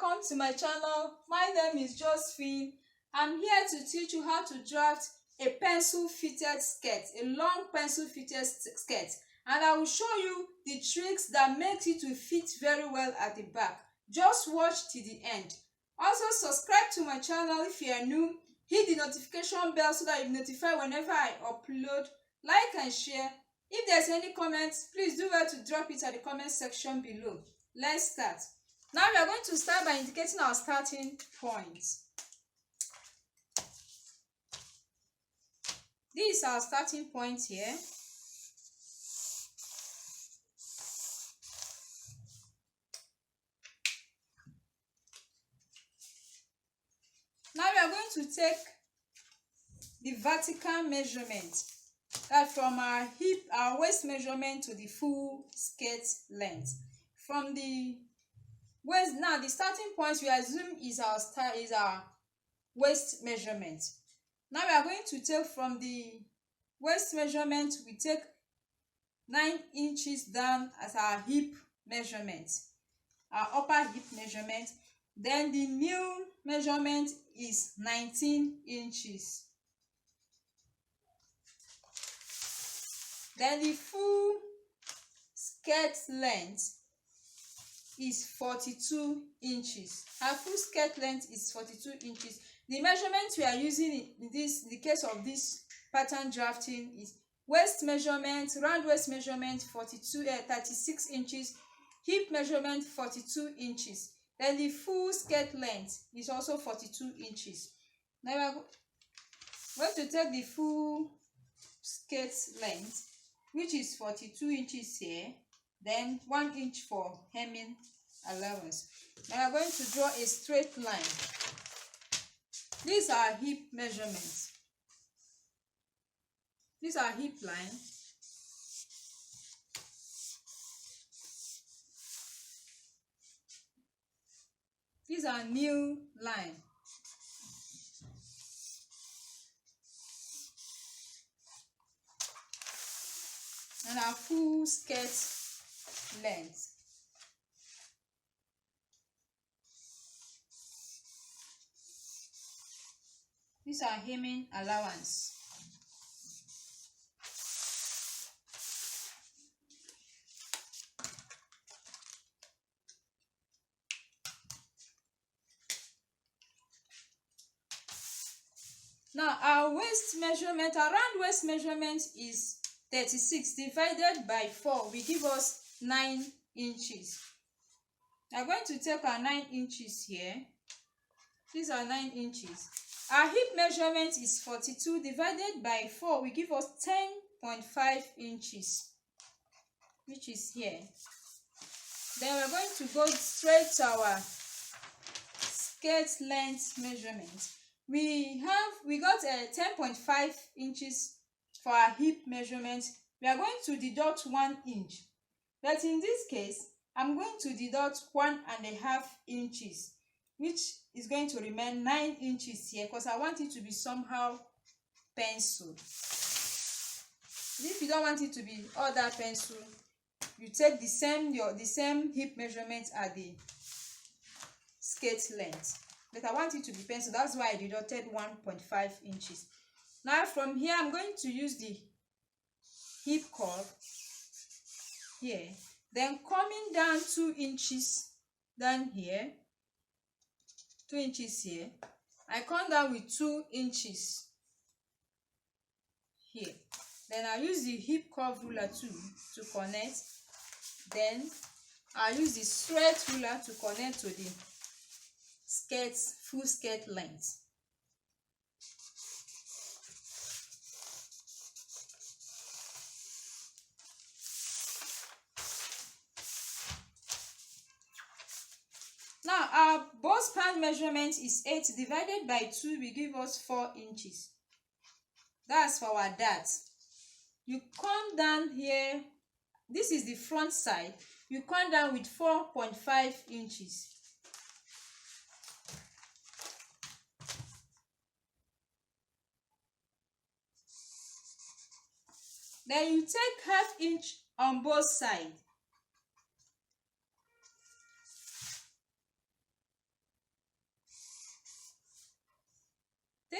welcome to my channel. My name is Josephine. I'm here to teach you how to draft a pencil fitted skirt, a long pencil fitted skirt, and I will show you the tricks that makes it to fit very well at the back. Just watch till the end. Also subscribe to my channel if you are new. Hit the notification bell so that you're notified whenever I upload. Like and share. If there's any comments, please do well to drop it at the comment section below. Let's start. Now we are going to start by indicating our starting point. This is our starting point here. Now we are going to take the vertical measurement, that from our hip, our waist measurement to the full skirt length. From the waist, now the starting point we assume is our waist measurement. Now we are going to take from the waist measurement, we take 9 inches down as our hip measurement, our upper hip measurement. Then the new measurement is 19 inches. Then the full skirt length is 42 inches. Our full skirt length is 42 inches. The measurement we are using in the case of this pattern drafting is waist measurement, round waist measurement 36 inches, hip measurement 42 inches. Then the full skirt length is also 42 inches. Now we are going to take the full skirt length, which is 42 inches here, then 1 inch for hemming allowance. Now we are going to draw a straight line. This is our hip measurement. This is our hip line. This is our new line. And our full skirt length. This is our hemming allowance. Now our waist measurement, our round waist measurement is 36 divided by 4 will give us 9 inches. We are going to take our 9 inches here. These are 9 inches. Our hip measurement is 42 divided by 4 will give us 10.5 inches, which is here. Then we're going to go straight to our skirt length measurement. We got 10.5 inches for our hip measurement. We are going to deduct 1 inch, but in this case I'm going to deduct 1.5 inches, which is going to remain 9 inches here, because I want it to be somehow pencil. If you don't want it to be all that pencil, you take the same hip measurement at the skirt length. But I want it to be pencil, that's why I deducted 1.5 inches. Now from here I'm going to use the hip curve here, then coming down 2 inches down here, 2 inches here, I come down with 2 inches here. Then I use the hip curve ruler to connect. Then I use the straight ruler to connect to the full skirt length. Now our bust span measurement is 8 divided by 2 will give us 4 inches. That's for our dart. You come down here, this is the front side, you come down with 4.5 inches. Then you take 1/2 inch on both sides.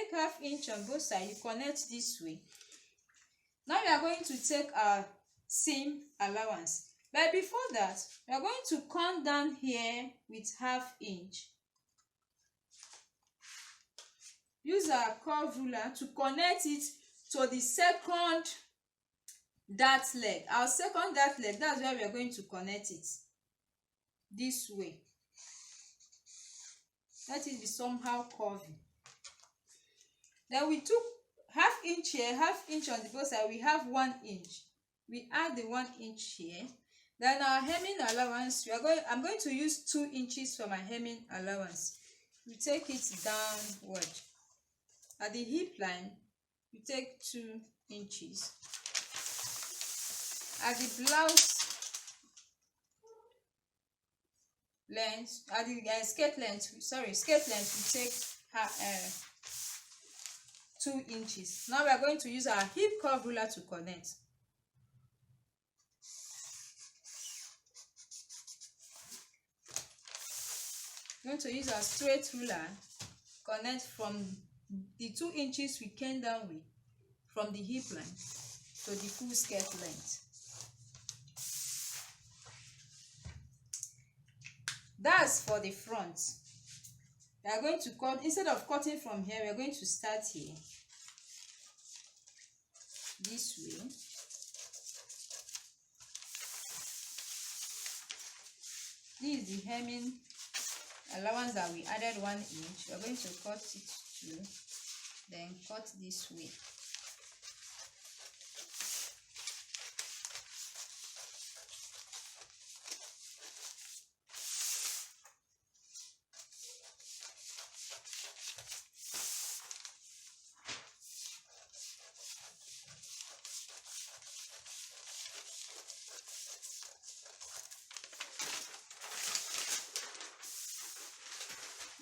take ½ inch on both sides. You connect this way. Now we are going to take our seam allowance, but before that we are going to come down here with ½ inch. Use our curve ruler to connect it to the second dart leg. Our second dart leg, that's where we are going to connect it, this way. Let it be somehow curvy. Then we took ½ inch here, ½ inch on the both side. We have 1 inch. We add the 1 inch here. Then our hemming allowance, I'm going to use 2 inches for my hemming allowance. We take it downward. At the hip line, you take 2 inches. At the blouse length, at the skirt length, we take 2 inches. Now we are going to use our hip curve ruler to connect. We're going to use our straight ruler, connect from the 2 inches we came down with, from the hip line to the full skirt length. That's for the front. We are going to cut, instead of cutting from here, we are going to start here, this way. This is the hemming allowance that we added 1 inch. We are going to cut it too, then cut this way.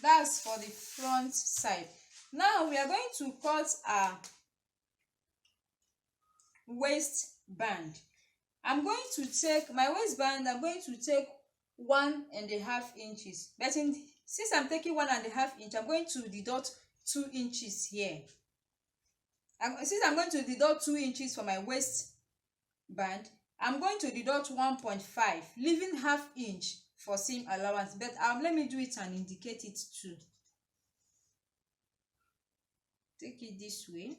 That's for the front side. Now we are going to cut our waistband. I'm going to take my waistband, I'm going to take 1.5 inches. But since I'm taking 1.5 inch, I'm going to deduct 2 inches here. Since I'm going to deduct 2 inches for my waistband, I'm going to deduct 1.5, leaving ½ inch for seam allowance. But let me do it and indicate it too. Take it this way.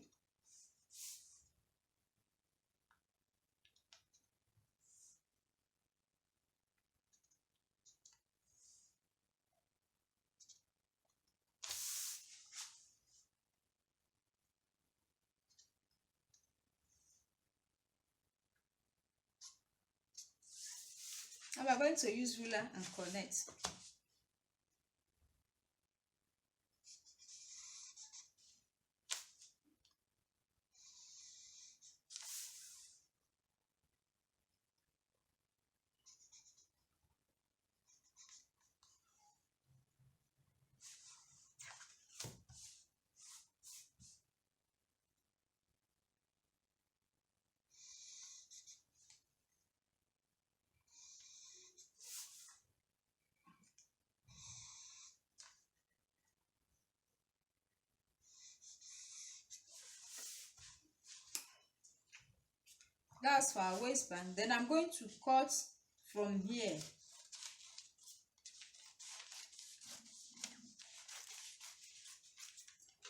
Now we are going to use ruler and connect. That's for our waistband. Then I'm going to cut from here.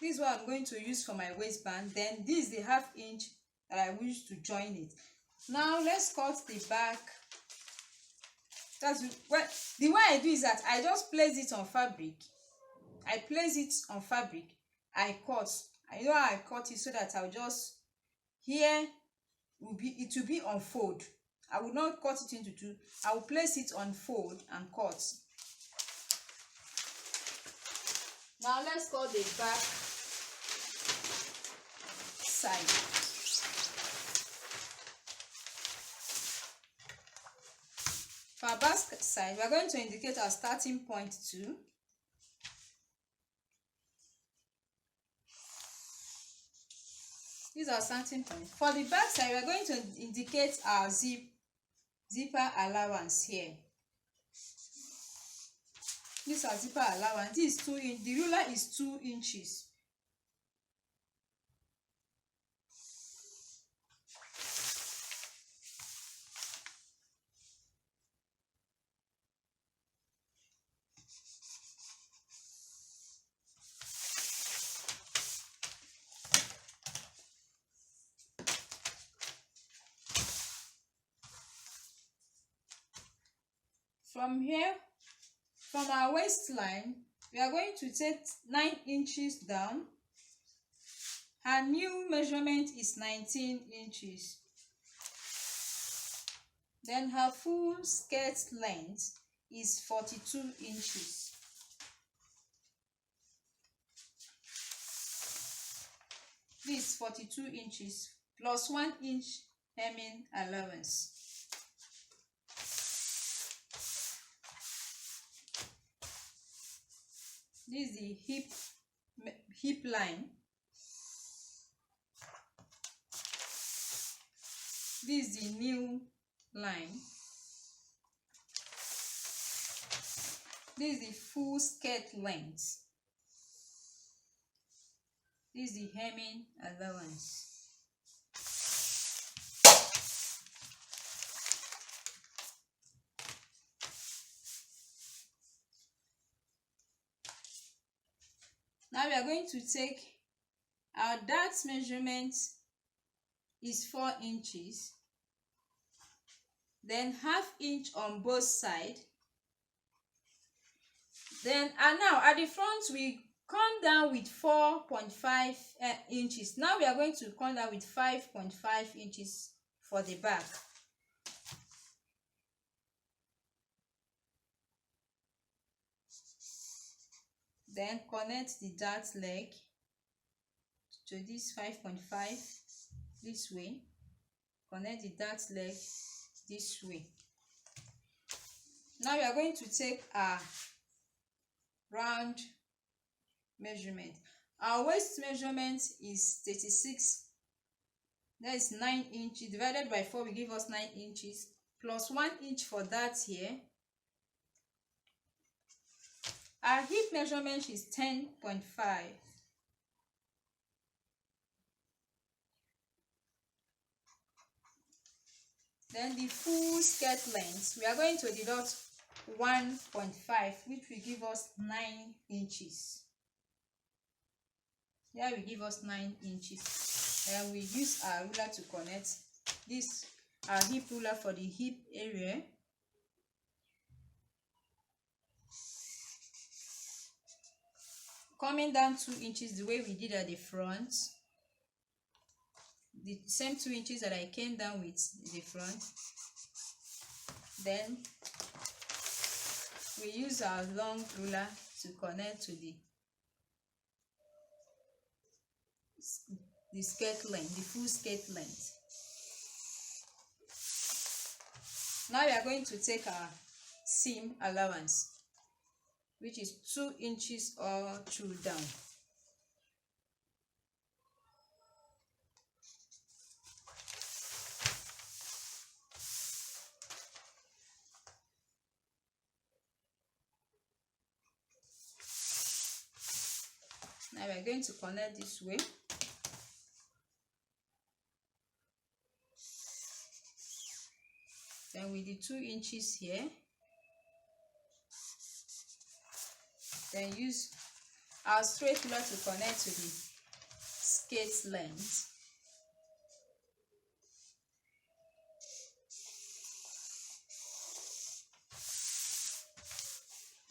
This is what I'm going to use for my waistband. Then this is the ½ inch that I wish to join it. Now let's cut the back. That's the way I do is that I just place it on fabric. I place it on fabric. I cut. I know how I cut it so that I'll just here it will be on fold. I will not cut it into two. I will place it on fold and cut. Now let's cut the back side. For our back side, we are going to indicate our starting point too. This is our starting point. For the back side, we are going to indicate our zipper allowance here. This is our zipper allowance. This is 2 inches. The ruler is 2 inches. From here, from our waistline, we are going to take 9 inches down. Her new measurement is 19 inches. Then her full skirt length is 42 inches. This 42 inches plus 1 inch hemming allowance. This is the hip line. This is the new line. This is the full skirt length. This is the hemming allowance. Now we are going to take our dart measurement is 4 inches. Then half inch on both sides. Then now at the front we come down with 4.5 inches. Now we are going to come down with 5.5 inches for the back. Then connect the dart leg to this 5.5 this way. Connect the dart leg this way. Now we are going to take our round measurement. Our waist measurement is 36. That is 9 inches divided by 4 will give us 9 inches plus 1 inch for that here. Our hip measurement is 10.5. Then the full skirt length, we are going to deduct 1.5, which will give us 9 inches. Here will give us 9 inches. And we use our ruler to connect this, our hip ruler for the hip area. Coming down 2 inches the way we did at the front. The same 2 inches that I came down with the front. Then we use our long ruler to connect to the skirt length, the full skirt length. Now we are going to take our seam allowance, which is 2 inches all through down. Now we are going to connect this way. Then with the 2 inches here, then use our straight ruler to connect to the skirt length.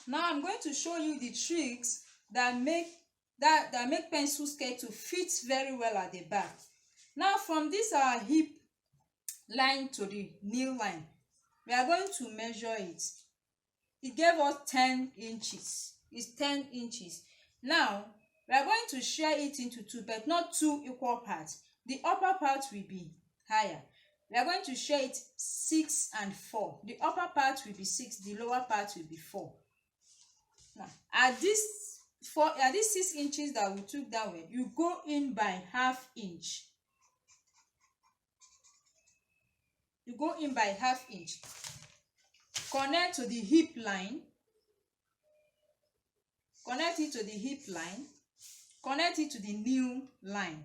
Now I'm going to show you the tricks that make pencil skirt to fit very well at the back. Now from this our hip line to the knee line, we are going to measure it. It gave us 10 inches. It's 10 inches. Now we are going to share it into 2, but not 2 equal parts. The upper part will be higher. We are going to share it 6 and 4. The upper part will be 6, the lower part will be 4. Now at this 6 inches that we took that way, you go in by half inch. You go in by half inch. Connect to the hip line. Connect it to the hip line. Connect it to the new line.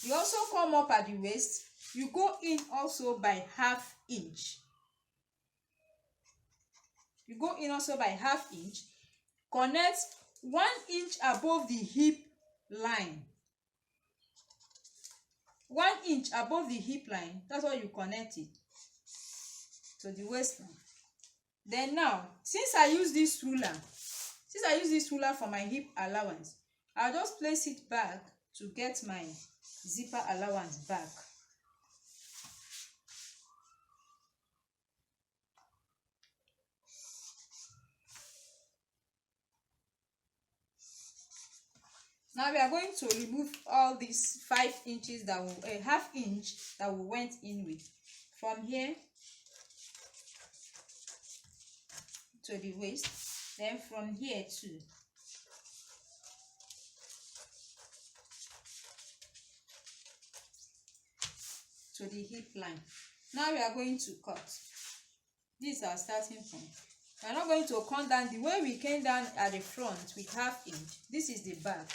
You also come up at the waist. You go in also by half inch. You go in also by half inch. Connect 1 inch above the hip line. 1 inch above the hip line. That's why you connect it to the waistline. Then now, since I use this ruler for my hip allowance, I'll just place it back to get my zipper allowance back. Now we are going to remove all these 5 inches that will half inch that we went in with from here to the waist, then from here to the hip line. Now we are going to cut. This is our starting point. We are not going to come down the way we came down at the front with half inch. This is the back.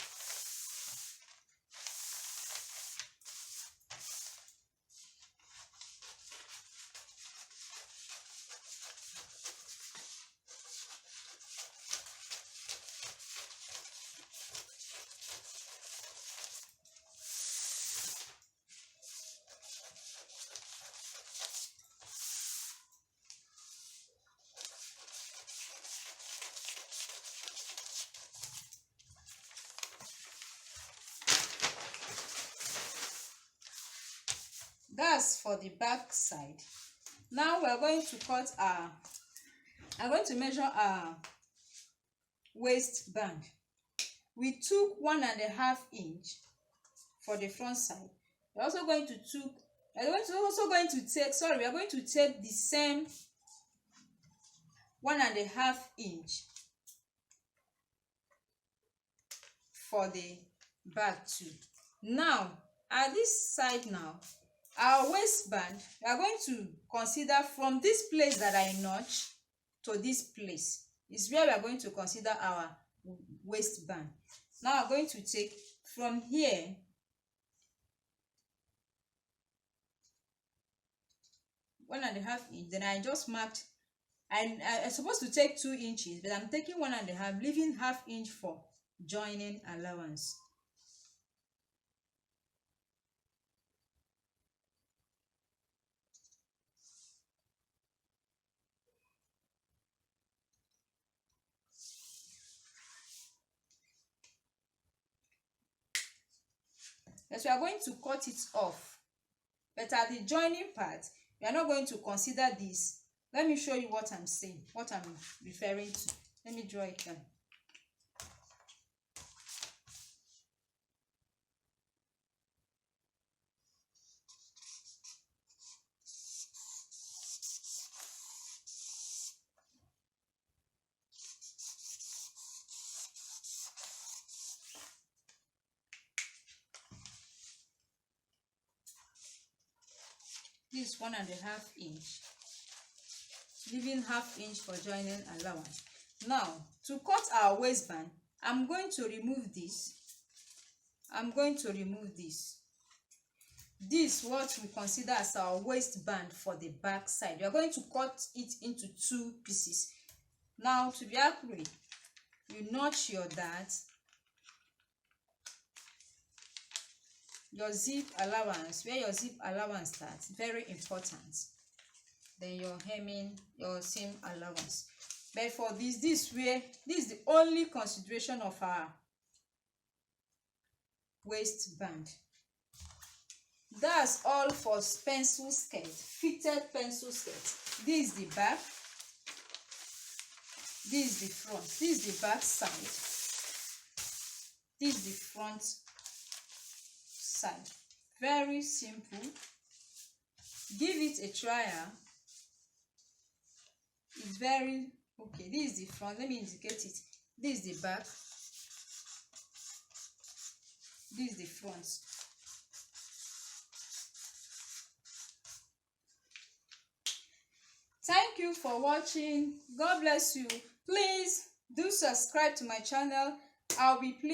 That's for the back side. Now we're going to I'm going to measure our waistband. We took 1.5 inch for the front side. We're also going to take the same 1.5 inch for the back too. Now at this side now, our waistband, we are going to consider from this place that I notch to this place is where we are going to consider our waistband. Now I'm going to take from here one and a half inch. Then I just marked, I'm supposed to take 2 inches, but I'm taking 1.5, leaving half inch for joining allowance. Yes, we are going to cut it off, but at the joining part, we are not going to consider this. Let me show you what I'm saying, what I'm referring to. Let me draw it down. This is 1.5 inch, leaving half inch for joining allowance. Now to cut our waistband, I'm going to remove this. This what we consider as our waistband for the back side. We are going to cut it into 2 pieces. Now to be accurate, you notch your dart, your zip allowance, where your zip allowance starts, very important. Then your hemming, your seam allowance. But for this is the only consideration of our waistband. That's all for pencil skirt, fitted pencil skirt. This is the back, this is the front, this is the back side, this is the front side. Very simple. Give it a trial. It's very okay. This is the front. Let me indicate it. This is the back, this is the front. Thank you for watching. God bless you. Please do subscribe to my channel. I'll be pleased